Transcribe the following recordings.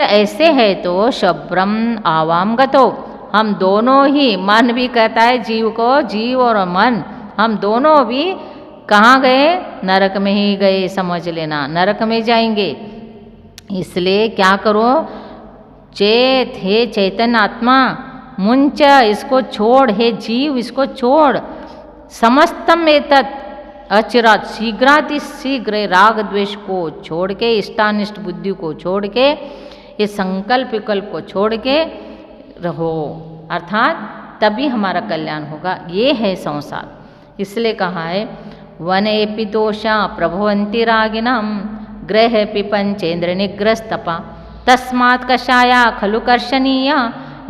ऐसे है तो शब्रम आवाम गतो, हम दोनों ही, मन भी कहता है जीव को, जीव और मन हम दोनों भी कहाँ गए? नरक में ही गए, समझ लेना, नरक में जाएंगे। इसलिए क्या करो? चेत, हे चैतन्य आत्मा, मुंच, इसको छोड़, हे जीव इसको छोड़, समस्तम एतत् अचिरात, शीघ्राति शीघ्र राग द्वेष को छोड़ के, इष्टानिष्ट बुद्धि को छोड़ के, ये संकल्प विकल्प को छोड़ के रहो, अर्थात तभी हमारा कल्याण होगा। ये है संसार। इसलिए कहा है वने पितोषा प्रभवंती रागिनम ग्रह पिपंचेन्द्र निग्रस्तपा तस्मात् कषाया खलु कर्षणीय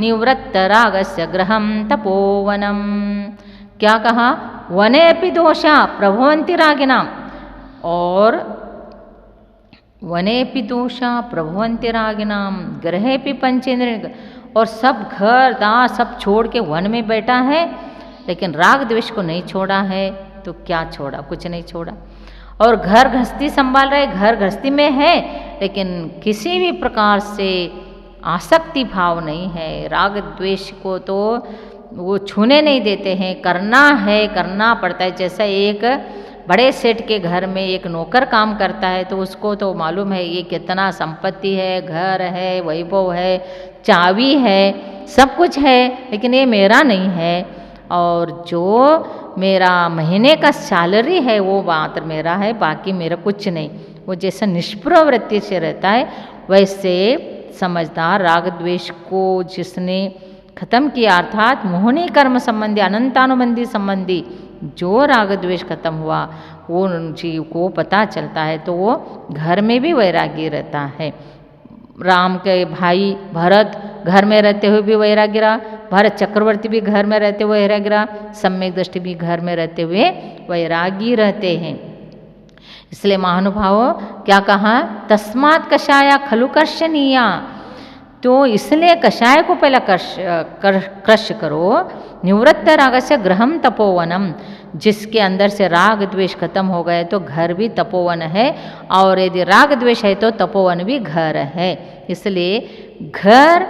निवृत्त रागस्य ग्रहम तपोवनम। क्या कहा? वने अपि दोषा प्रभवंती रागिनाम, और वने अपि दोषा प्रभवंती रागिनाम ग्रहे पि पंचेंद्र, और सब घर दार सब छोड़ के वन में बैठा है, लेकिन राग द्वेष को नहीं छोड़ा है। तो क्या छोड़ा? कुछ नहीं छोड़ा। और घर गृहस्थी संभाल रहे, घर गृहस्थी में है, लेकिन किसी भी प्रकार से आसक्ति भाव नहीं है। राग द्वेष को तो वो छूने नहीं देते हैं, करना है, करना पड़ता है। जैसा एक बड़े सेठ के घर में एक नौकर काम करता है, तो उसको तो मालूम है ये कितना संपत्ति है, घर है, वैभव है, चाबी है, सब कुछ है, लेकिन ये मेरा नहीं है। और जो मेरा महीने का सैलरी है वो मात्र मेरा है, बाकी मेरा कुछ नहीं। वो जैसा निष्प्रह वृत्ति से रहता है, वैसे समझदार राग द्वेष को जिसने खत्म किया, अर्थात मोहनी कर्म संबंधी अनंतानुबंधी संबंधी जो राग द्वेष खत्म हुआ, वो जीव को पता चलता है, तो वो घर में भी वैरागी रहता है। राम के भाई भरत घर में रहते हुए भी वैरागी रहा, भरत चक्रवर्ती भी घर में रहते हुए वैरागी रहा, सम्यक दृष्टि भी घर में रहते हुए वैरागी रहते हैं। इसलिए महानुभावों क्या कहा? तस्मात् कषाया खलु कर्षणीया, तो इसलिए कषाय को पहला क्रश करो। निवृत्त रागस्य गृहम तपोवनम, जिसके अंदर से राग द्वेष खत्म हो गए तो घर भी तपोवन है, और यदि राग द्वेष है तो तपोवन भी घर है। इसलिए घर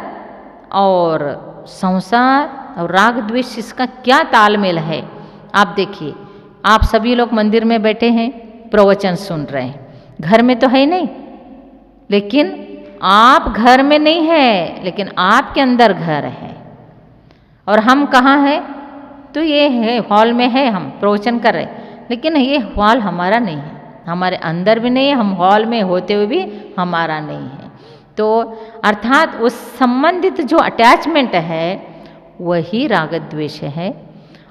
और संसार और राग द्वेष, इसका क्या तालमेल है? आप देखिए, आप सभी लोग मंदिर में बैठे हैं, प्रवचन सुन रहे हैं, घर में तो है नहीं, लेकिन आप घर में नहीं है, लेकिन आपके अंदर घर है। और हम कहाँ हैं? तो ये है हॉल में है, हम प्रवचन कर रहे हैं, लेकिन ये हॉल हमारा नहीं है, हमारे अंदर भी नहीं है, हम हॉल में होते हुए भी हमारा नहीं है। तो अर्थात उस संबंधित जो अटैचमेंट है वही राग द्वेष है,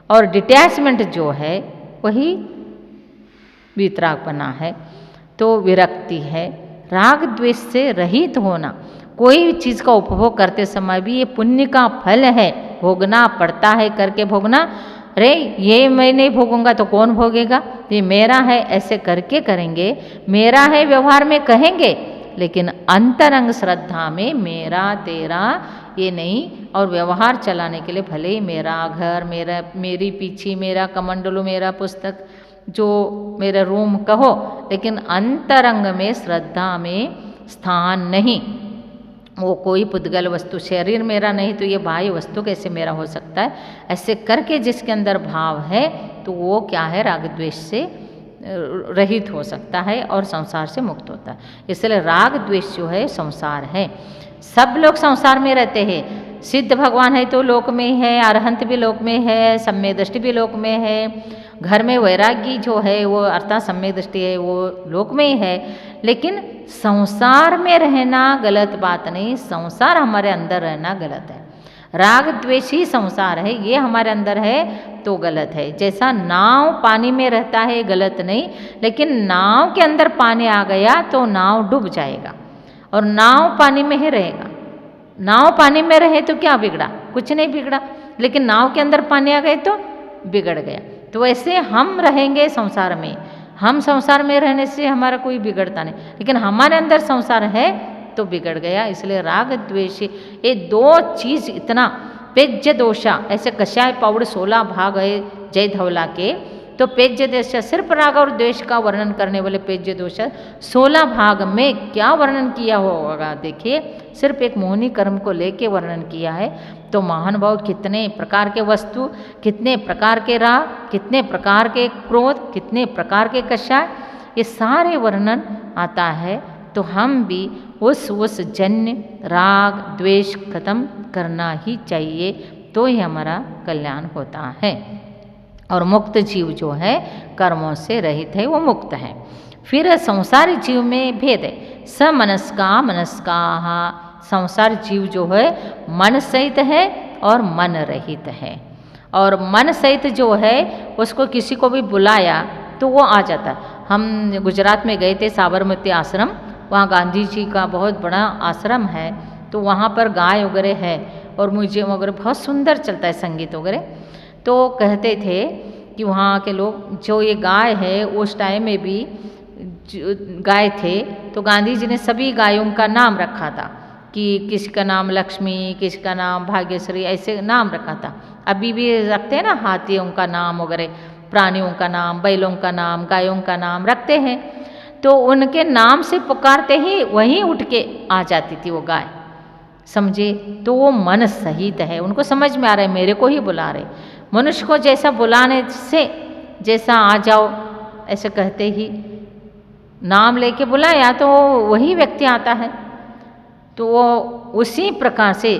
और डिटैचमेंट जो है वही वितरागपना है, तो विरक्ति है। राग द्वेष से रहित होना, कोई भी चीज़ का उपभोग करते समय भी ये पुण्य का फल है, भोगना पड़ता है, करके भोगना। अरे ये मैं नहीं भोगूंगा तो कौन भोगेगा? ये मेरा है, ऐसे करके करेंगे, मेरा है व्यवहार में कहेंगे, लेकिन अंतरंग श्रद्धा में मेरा तेरा ये नहीं। और व्यवहार चलाने के लिए भले ही मेरा घर, मेरा मेरी पीछे, मेरा कमंडलू, मेरा पुस्तक, जो मेरा रूम कहो, लेकिन अंतरंग में श्रद्धा में स्थान नहीं। वो कोई पुद्गल वस्तु, शरीर मेरा नहीं तो ये बाह्य वस्तु कैसे मेरा हो सकता है? ऐसे करके जिसके अंदर भाव है तो वो क्या है? राग द्वेष से रहित हो सकता है और संसार से मुक्त होता है। इसलिए राग द्वेष जो है संसार है। सब लोग संसार में रहते हैं। सिद्ध भगवान है तो लोक में है, अरहंत भी लोक में है, सम्यक दृष्टि भी लोक में है, घर में वैरागी जो है वो अर्थात सम्यक दृष्टि है वो लोक में ही है। लेकिन संसार में रहना गलत बात नहीं, संसार हमारे अंदर रहना गलत है। राग द्वेष ही संसार है, ये हमारे अंदर है तो गलत है। जैसा नाव पानी में रहता है गलत नहीं, लेकिन नाव के अंदर पानी आ गया तो नाव डूब जाएगा, और नाव पानी में ही रहेगा। नाव पानी में रहे तो क्या बिगड़ा? कुछ नहीं बिगड़ा, लेकिन नाव के अंदर पानी आ गए तो बिगड़ गया। तो ऐसे हम रहेंगे संसार में, हम संसार में रहने से हमारा कोई बिगड़ता नहीं, लेकिन हमारे अंदर संसार है तो बिगड़ गया। इसलिए राग द्वेष ये दो चीज़ इतना पेज्य दोषा, ऐसे कषाय पाउड 16 भाग है जय धवला के, तो पेज्य देश सिर्फ राग और द्वेष का वर्णन करने वाले पेज्य दोष 16 भाग में क्या वर्णन किया होगा देखिए, सिर्फ एक मोहिनी कर्म को लेके वर्णन किया है। तो महानुभाव कितने प्रकार के वस्तु, कितने प्रकार के राग, कितने प्रकार के क्रोध, कितने प्रकार के कषाय, ये सारे वर्णन आता है। तो हम भी उस जन्य राग द्वेष खत्म करना ही चाहिए, तो ही हमारा कल्याण होता है। और मुक्त जीव जो है कर्मों से रहित है, वो मुक्त है। फिर संसारी जीव में भेद है, समनस्का मनस्का। संसार जीव जो है मन सहित है और मन रहित है। और मन सहित जो है उसको किसी को भी बुलाया तो वो आ जाता है। हम गुजरात में गए थे साबरमती आश्रम, वहाँ गांधी जी का बहुत बड़ा आश्रम है, तो वहाँ पर गाय वगैरह है और म्यूजियम वगैरह बहुत सुंदर चलता है, संगीत वगैरह। तो कहते थे कि वहाँ के लोग जो ये गाय है उस टाइम में भी गाय थे, तो गांधी जी ने सभी गायों का नाम रखा था कि किसका नाम लक्ष्मी, किसका नाम भाग्यश्री, ऐसे नाम रखा था। अभी भी रखते हैं ना, हाथियों का नाम वगैरह, प्राणियों का नाम, बैलों का नाम, गायों का नाम रखते हैं। तो उनके नाम से पुकारते ही वहीं उठ के आ जाती थी वो गाय, समझे। तो वो मन सहित है, उनको समझ में आ रहा है मेरे को ही बुला रहे। मनुष्य को जैसा बुलाने से, जैसा आ जाओ ऐसे कहते ही नाम लेके बुलाया तो वही व्यक्ति आता है। तो वो उसी प्रकार से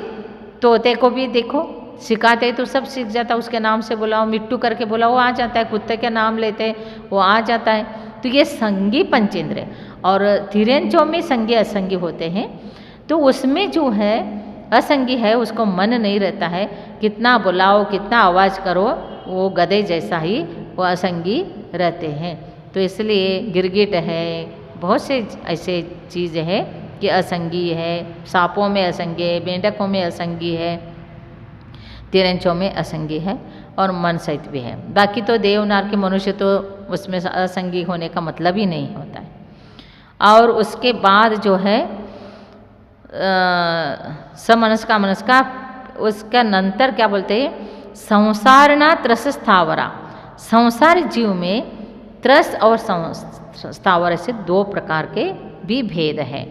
तोते को भी देखो सिखाते तो सब सीख जाता, उसके नाम से बुलाओ, मिट्टू करके बुलाओ वो आ जाता है, कुत्ते के नाम लेते वो आ जाता है। तो ये संगी पंचेंद्र, और धीरेन्द्र में संगी असंगी होते हैं। तो उसमें जो है असंगी है, उसको मन नहीं रहता है, कितना बुलाओ कितना आवाज़ करो वो गधे जैसा ही वो असंगी रहते हैं। तो इसलिए गिरगिट है, बहुत से ऐसे चीज़ें हैं कि असंगी है, सांपों में असंगी है, मेंढकों में असंगी है, तिरंचों में असंगी है और मन सहित भी है। बाकी तो देवनार के मनुष्य तो उसमें असंगी होने का मतलब ही नहीं होता है। और उसके बाद जो है समनस्का मनस्का, उसका नंतर क्या बोलते हैं, संसारना त्रस स्थावरा। संसार जीव में त्रस और स्थावर से दो प्रकार के भी भेद है।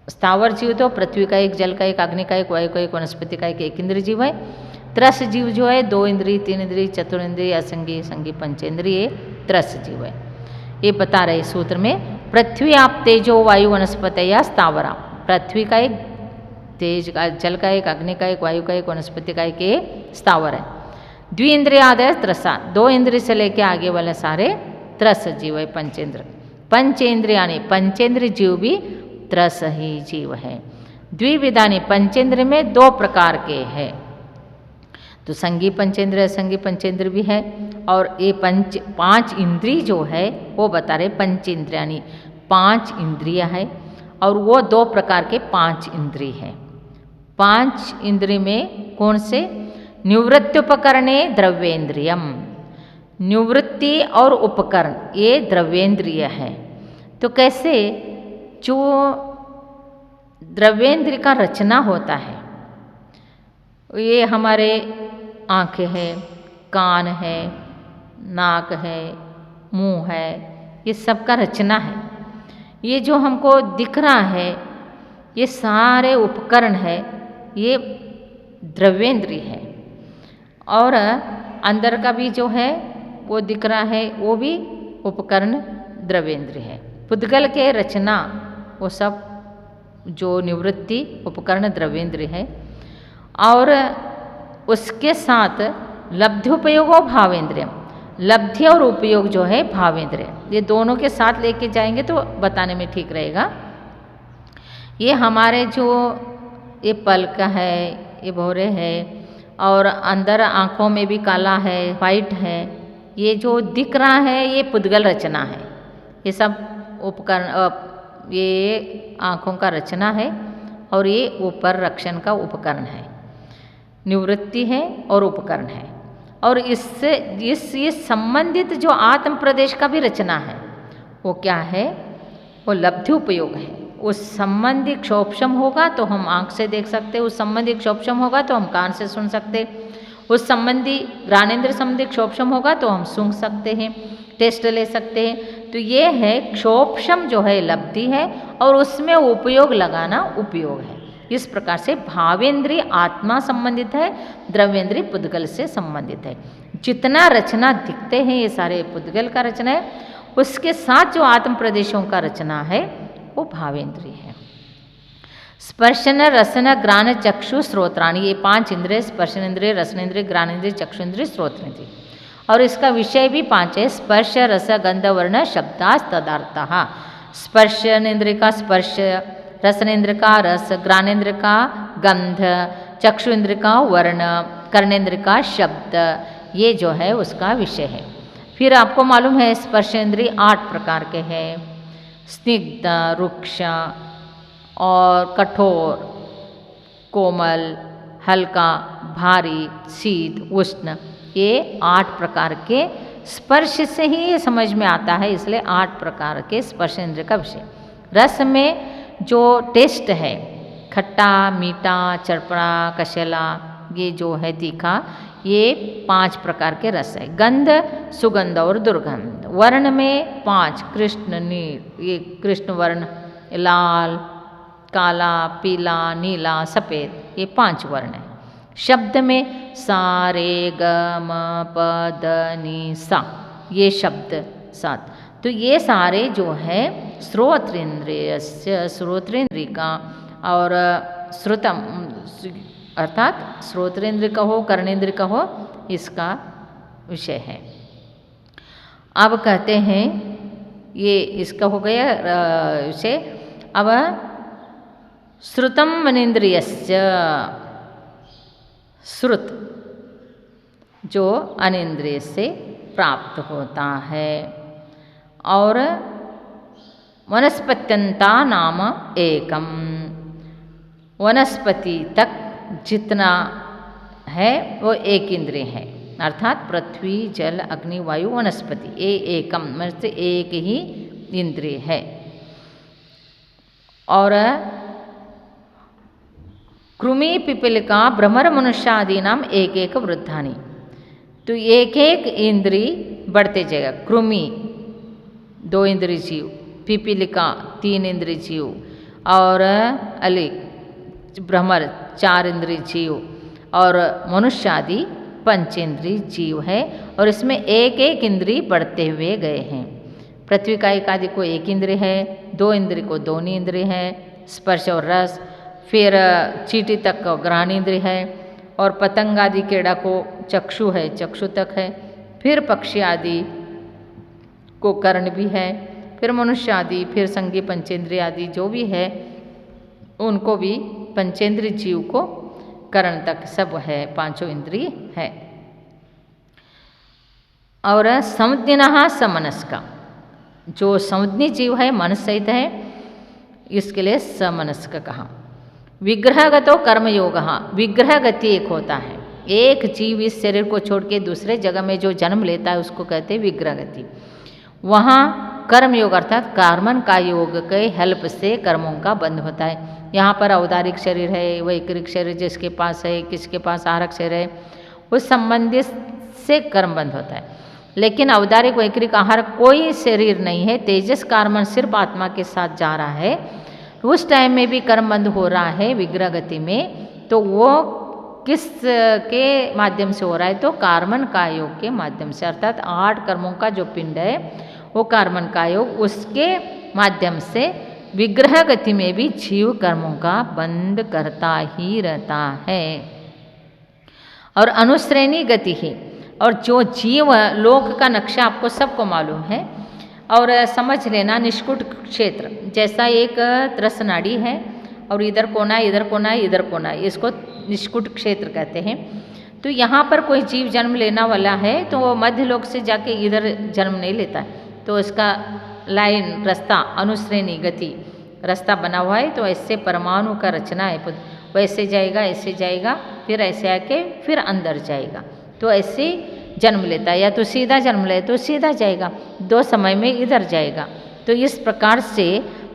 स्थावर जीव तो पृथ्वी का एक, जल का एक, अग्नि का एक, वायु का एक, वनस्पति का एक इंद्रिय जीव है। त्रस जीव जो है 2 इंद्रिय 3 इंद्रिय चतुर्ंद्रिय असंगी संगी पंचेंद्रिय त्रस जीव है। ये बता रहे सूत्र में, पृथ्वी आप तेजो वायु वनस्पति या स्थावरा। पृथ्वी का एक, तेज का, जल का एक, अग्नि का एक, वायु का एक, वनस्पति का एक, ये स्थावर है। द्विइंद्रियादय त्रसा, 2 इंद्रिय से लेके आगे वाले सारे त्रस जीव है। पंचेंद्र, पंचेंद्रियानि, पंचेंद्र जीव भी त्रस ही जीव है। द्विविधानि, पंचेंद्र में 2 प्रकार के हैं। तो संगी पंचेंद्र असंगी पंचेंद्र भी है। और ये 5 इंद्रिय जो है वो बता रहे पंचेंद्रियानि, 5 इंद्रिय है। और वो 2 प्रकार के 5 इंद्रिय है। 5 इंद्रिय में कौन से, निवृत्त्युपकरणे द्रव्येंद्रियम, निवृत्ति और उपकरण ये द्रव्येंद्रिय है। तो कैसे, जो द्रव्येंद्रिय का रचना होता है, ये हमारे आँखें है, कान है, नाक है, मुंह है, ये सब का रचना है। ये जो हमको दिख रहा है ये सारे उपकरण है, ये द्रव्येंद्रिय है। और अंदर का भी जो है वो दिख रहा है वो भी उपकरण द्रव्येंद्रिय है। पुद्गल के रचना वो सब जो निवृत्ति उपकरण द्रव्येंद्रिय है। और उसके साथ लब्ध्युपयोग और भावेंद्रिय, लब्धि और उपयोग जो है भावेंद्रिय, ये दोनों के साथ लेके जाएंगे तो बताने में ठीक रहेगा। ये हमारे जो ये पलक है, ये भौरे है, और अंदर आँखों में भी काला है, वाइट है, ये जो दिख रहा है ये पुद्गल रचना है। ये सब उपकरण, ये आँखों का रचना है और ये ऊपर रक्षण का उपकरण है, निवृत्ति है और उपकरण है। और इससे ये संबंधित जो आत्म प्रदेश का भी रचना है वो क्या है, वो लब्धि उपयोग है। उस संबंधी क्षोभम होगा तो हम आँख से देख सकते, उस संबंधी क्षोभम होगा तो हम कान से सुन सकते, उस संबंधी ज्ञानेंद्र संबंधी क्षोभशम होगा तो हम सूंघ सकते हैं, टेस्ट ले सकते हैं। तो ये है क्षोभशम जो है लब्धि है और उसमें उपयोग लगाना उपयोग है। इस प्रकार से भावेंद्रीय आत्मा संबंधित है, द्रव्येंद्रीय पुद्गल से संबंधित है। जितना रचना दिखते हैं ये सारे पुद्गल का रचना है, उसके साथ जो आत्म प्रदेशों का रचना है वो भावेंद्रीय है। स्पर्शन रसन ग्राण चक्षु श्रोत्राणी, ये 5 इंद्रिय स्पर्शन इंद्रिय, रसन इंद्रिय, ग्राण इंद्रिय, चक्षु इंद्रिय, श्रोत्र इंद्रिय। और इसका विषय भी 5 है, स्पर्श रस गंध वर्ण शब्दास तदार्थः। स्पर्शन इंद्रिय का स्पर्श, रसन इंद्र का रस, ज्ञानेंद्र का गंध, चक्षु इंद्र का वर्ण, कर्णेंद्र का शब्द, ये जो है उसका विषय है। फिर आपको मालूम है स्पर्श इंद्रिय 8 प्रकार के हैं, स्निग्ध, रुक्ष और कठोर, कोमल, हल्का, भारी, शीत, उष्ण, ये 8 प्रकार के स्पर्श से ही ये समझ में आता है, इसलिए 8 प्रकार के स्पर्श इंद्रिय का विषय। रस में जो टेस्ट है, खट्टा, मीठा, चरपड़ा, कशेला, ये जो है तीखा, ये 5 प्रकार के रस है। गंध, सुगंध और दुर्गंध। वर्ण में 5, कृष्ण, नील, ये कृष्ण वर्ण, लाल, काला, पीला, नीला, सफ़ेद, ये 5 वर्ण है। शब्द में सा रे ग म प द नि सा, ये शब्द 7। तो ये सारे जो है श्रोत्रेंद्रियस्य, श्रोत्रेंद्रिय का और श्रुतम अर्थात श्रोत्रेंद्रिय का हो, कर्णेंद्रिय का हो, इसका विषय है। अब कहते हैं ये इसका हो गया विषय। अब श्रुतम मनेन्द्रियस्य, श्रुत जो अनेन्द्रिय से प्राप्त होता है। और वनस्पत्यंता नाम एकम, वनस्पति तक जितना है वो एक इंद्रिय है, अर्थात पृथ्वी, जल, अग्नि, वायु, वनस्पति, ये एकम मतलब एक ही इंद्रिय है। और कृमि, पिपलिका, भ्रमर, मनुष्यादि नाम एक एक वृद्धानि, तो एक एक इंद्रिय बढ़ते जाएगा। कृमि 2 इंद्रिय जीव, पिपलिका 3 इंद्रिय जीव, और भ्रमर 4 इंद्रिय जीव, और मनुष्य आदि 5 इंद्रिय जीव है। और इसमें एक एक इंद्रिय बढ़ते हुए गए हैं। पृथ्वी का एक आदि को 1 इंद्रिय है, 2 इंद्रिय को 2 इंद्रिय है, स्पर्श और रस। फिर चींटी तक का घ्राण इंद्रिय है, और पतंग आदि कीड़ा को चक्षु है, चक्षु तक है। फिर पक्षी आदि को कर्ण भी है, फिर मनुष्य आदि, फिर संगी पंचेंद्रिय आदि जो भी है उनको भी, पंचेंद्रिय जीव को कर्ण तक सब है, 5 इंद्रिय है। और संज्ञा समनस्का, जो संज्ञी जीव है मन सहित है, इसके लिए समनस्क कहा। विग्रहगतो कर्मयोग, विग्रह गति एक होता है, एक जीव इस शरीर को छोड़ के दूसरे जगह में जो जन्म लेता है उसको कहते हैं विग्रह गति। वहाँ कर्मयोग अर्थात कार्मन का योग के हेल्प से कर्मों का बंध होता है। यहाँ पर औदारिक शरीर है, वैकृक शरीर जिसके पास है, किसके पास आरक शरीर है, उस संबंधी से कर्म बंध होता है। लेकिन औदारिक वैकृक आहार कोई शरीर नहीं है, तेजस कार्मन सिर्फ आत्मा के साथ जा रहा है, उस टाइम में भी कर्म बंध हो रहा है विग्रह गति में। तो वो किस के माध्यम से हो रहा है, तो कार्मन का योग के माध्यम से, अर्थात 8 कर्मों का जो पिंड है वो कार्मन का योग, उसके माध्यम से विग्रह गति में भी जीव कर्मों का बंध करता ही रहता है। और अनुश्रेणी गति ही, और जो जीव लोक का नक्शा आपको सबको मालूम है, और समझ लेना निष्कुट क्षेत्र जैसा एक त्रस नाड़ी है, और इधर कोना, इधर कोना, इधर कोना, इसको निष्कुट क्षेत्र कहते हैं। तो यहाँ पर कोई जीव जन्म लेना वाला है तो वो मध्य लोक से जाके इधर जन्म नहीं लेता है, तो इसका लाइन रास्ता अनुश्रेणी गति रास्ता बना हुआ है। तो ऐसे परमाणु का रचना है, वैसे जाएगा, ऐसे जाएगा, फिर ऐसे आके फिर अंदर जाएगा, तो ऐसे जन्म लेता है। या तो सीधा जन्म ले तो सीधा जाएगा, 2 समय में इधर जाएगा, तो इस प्रकार से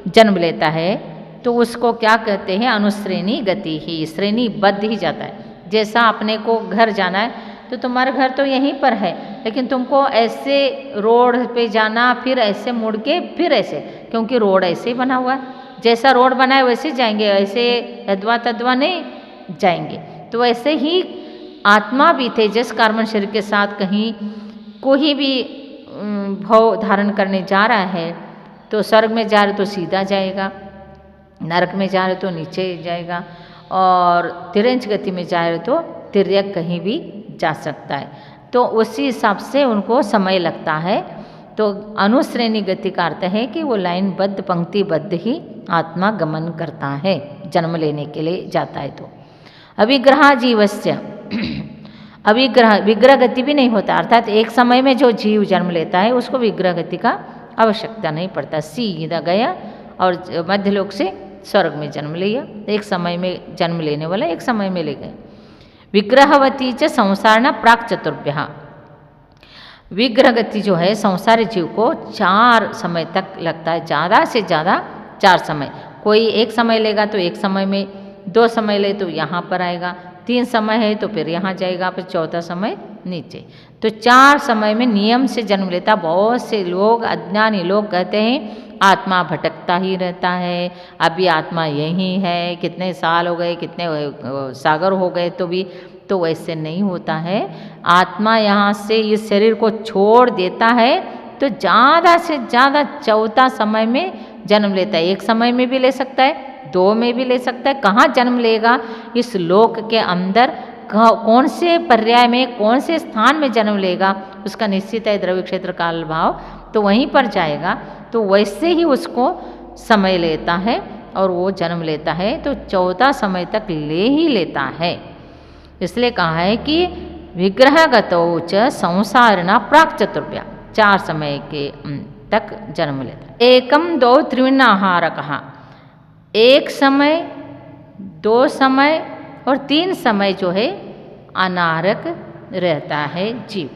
जन्म लेता है। तो उसको क्या कहते हैं, अनुश्रेणी गति ही, श्रेणी बद्ध ही जाता है। जैसा अपने को घर जाना है तो तुम्हारा घर तो यहीं पर है, लेकिन तुमको ऐसे रोड पे जाना, फिर ऐसे मुड़ के फिर ऐसे, क्योंकि रोड ऐसे ही बना हुआ है, जैसा रोड बना है वैसे जाएंगे, ऐसे यद्वा तद्वा नहीं जाएंगे। तो ऐसे ही आत्मा भी तेजस कार्बन शरीर के साथ कहीं कोई भी भाव धारण करने जा रहा है, तो स्वर्ग में जा रहे तो सीधा जाएगा, नरक में जा रहे तो नीचे जाएगा, और तिरंज गति में जा रहे तो तिर्यक कहीं भी जा सकता है। तो उसी हिसाब से उनको समय लगता है। तो अनुश्रेणी गति का अर्थ है कि वो लाइनबद्ध पंक्तिबद्ध ही आत्मा गमन करता है, जन्म लेने के लिए जाता है। तो अविग्रह जीवस्य विग्रह गति भी नहीं होता, अर्थात एक समय में जो जीव जन्म लेता है उसको विग्रह गति का आवश्यकता नहीं पड़ता, सीधा गया और मध्यलोक से स्वर्ग में जन्म लिया। एक समय में जन्म लेने वाला एक समय में ले गए। विग्रहवती च संसारण प्राक चतुर्भ्य, विग्रह गति जो है संसारी जीव को 4 समय तक लगता है, ज़्यादा से ज़्यादा 4 समय। कोई एक समय लेगा तो एक समय में, 2 समय ले तो यहाँ पर आएगा, 3 समय है तो फिर यहाँ जाएगा, फिर 4था समय नीचे। तो 4 समय में नियम से जन्म लेता। बहुत से लोग, अज्ञानी लोग कहते हैं आत्मा भटकता ही रहता है, अभी आत्मा यही है, कितने साल हो गए, कितने सागर हो गए, तो भी तो वैसे नहीं होता है। आत्मा यहाँ से इस शरीर को छोड़ देता है तो ज़्यादा से ज़्यादा 4था समय में जन्म लेता है। एक समय में भी ले सकता है, 2 में भी ले सकता है। कहाँ जन्म लेगा? इस लोक के अंदर कौन से पर्याय में, कौन से स्थान में जन्म लेगा उसका निश्चित है, द्रव्य क्षेत्र काल भाव, तो वहीं पर जाएगा। तो वैसे ही उसको समय लेता है और वो जन्म लेता है, तो 14 समय तक ले ही लेता है। इसलिए कहा है कि विग्रहगतो च संसारिणा प्राक चतुर्भ्या, 4 समय के तक जन्म लेता है। एकम 2 त्रिविण आहार कहा, 1 समय, 2 समय और 3 समय जो है अनारक रहता है जीव।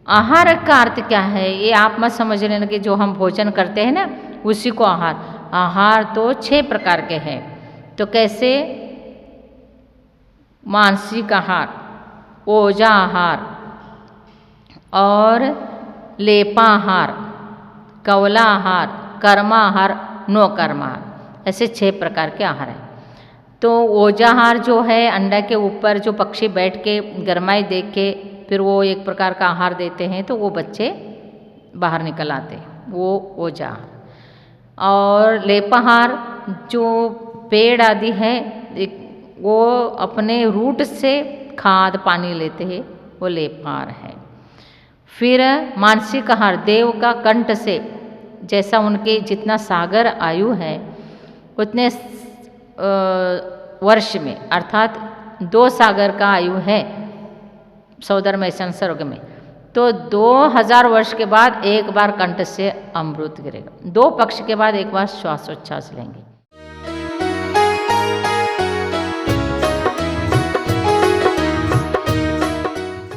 आहार का अर्थ क्या है ये आप मत समझ लेना कि जो हम भोजन करते हैं ना उसी को आहार। आहार तो 6 प्रकार के हैं। तो कैसे? मानसिक आहार, ओजा आहार और लेपाहार, कवला आहार, कर्माहार, नो कर्माहार, ऐसे 6 प्रकार के आहार हैं। तो ओजाहार जो है अंडा के ऊपर जो पक्षी बैठ के गरमाई देख के फिर वो एक प्रकार का आहार देते हैं, तो वो बच्चे बाहर निकल आते हैं, वो ओजाहार। और लेपाहार जो पेड़ आदि है वो अपने रूट से खाद पानी लेते हैं, वो लेपाहार है। फिर मानसिक आहार, देव का कंठ से, जैसा उनके जितना सागर आयु है उतने वर्ष में, अर्थात 2 सागर का आयु है सौदरमय संसर्ग में, तो 2000 वर्ष के बाद एक बार कंठ से अमृत गिरेगा, 2 पक्ष के बाद एक बार श्वासोच्छ्वास लेंगे।